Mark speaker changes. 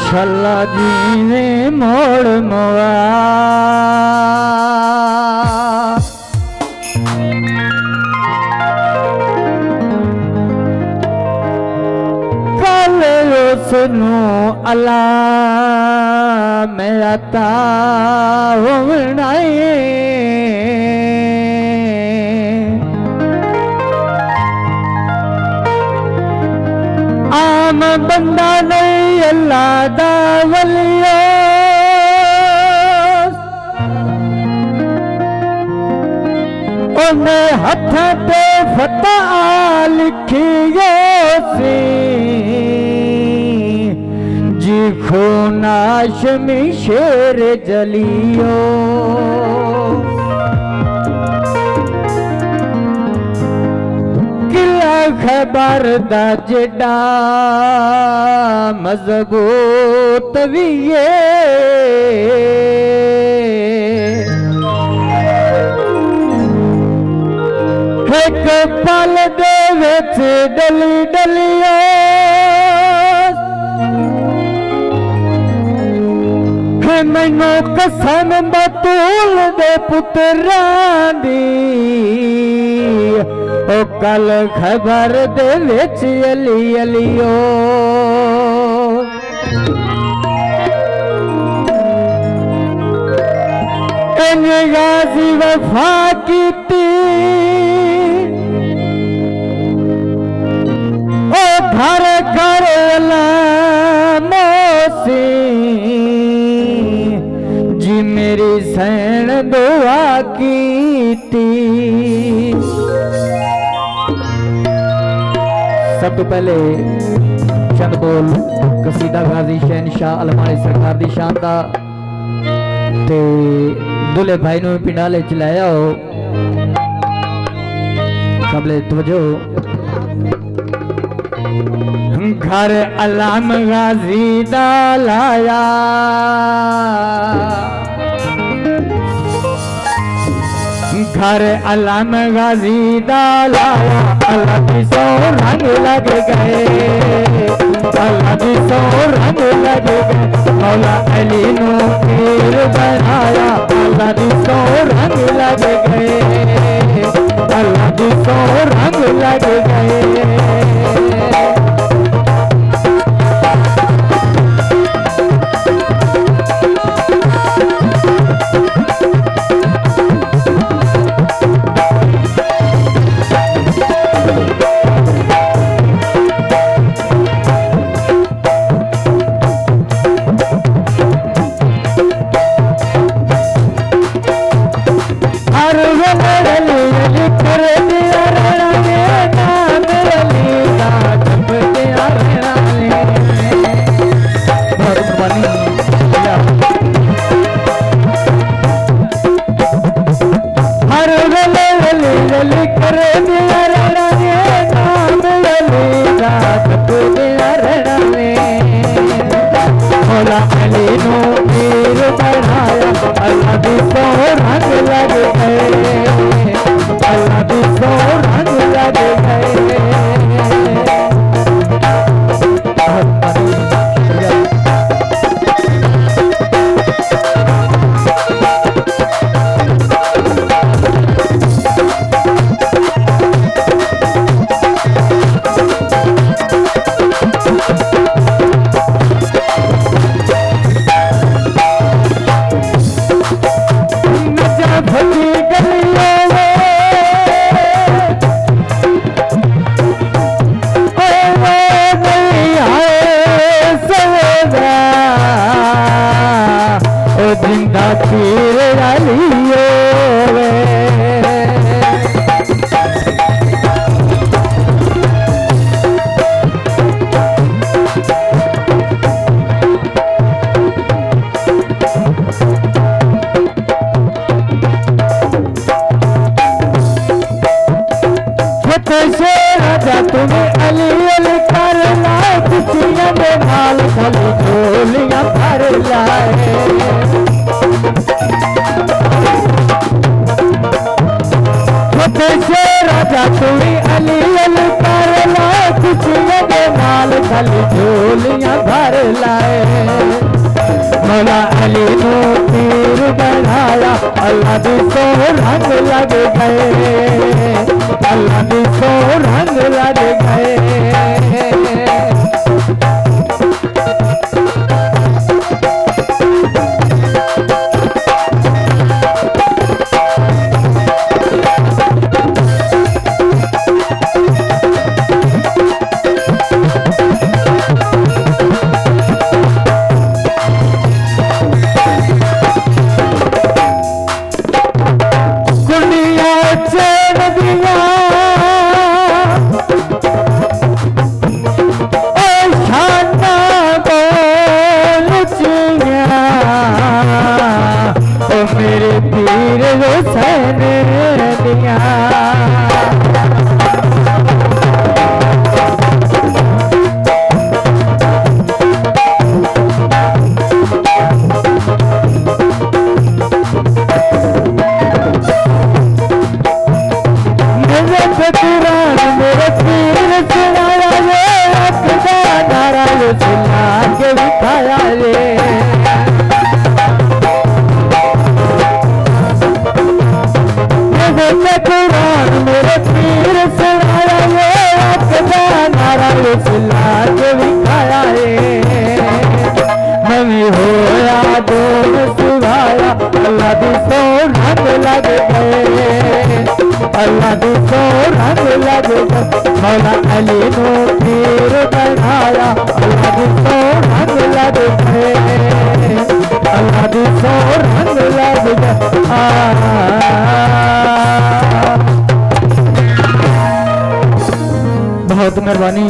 Speaker 1: शाला जी ने मोड़ मोआ कल उसनू अला मेरा ता होवनाए आम बंदा नहीं अल्लाह दा वलियो ओने हथ ते फतह लिखियो सी जी खूनाश में शेर जलियो खबर दा जेड़ा मजबूत भी एक पल दे विच डली डलियो मैनू कसम बतूल दे पुत्रां दी ओ कल खबर दे विच अली अलियो इन गाजी वफा कीती ओ घर घर मोसी जी मेरी सैन दुआ कीती। सब तो पहले चंद बोल कसीदा गाजी शहनशाह अलमारी सरकार दी शान दा ते दुल्हे भाई नूं पिंडाले च लै आओ कबले तवज्जो घर अलाम गाजी दा लाया घर अलाम गाजी दा लाया अल्लाह की सौ रंग लग गए अल्लाह की सौ रंग लग गए मौला अली नू पीर बनाया अल्लाह की सौ रंग लग गए अल्लाह की सौ रंग लग गए। तुम्हें अली अली करना खुशियां दे नाल भर लाए मौला अली नो पीर बनाया अल्लाह दी सो रंग लग गए अल्लाह दी सो रंग लग गए मेरे पीर हुसैन दिया कुरान मेरे पीर सुनाया रे अकदा नारा सुना के बिठाया रे कुरान मेरे पीर सुनाया रे अकदा नारा सुना के बिठाया रे मवी होया दोन सुभाया अल्लाह दी सो रंग लग गए अल्लाह दी सो रंग लग गए मौला अली नो पीर बनाया अल्लाह दी सो रंग लग गए अल्लाह दी सो रंग लग गए बहुत मेहरबानी।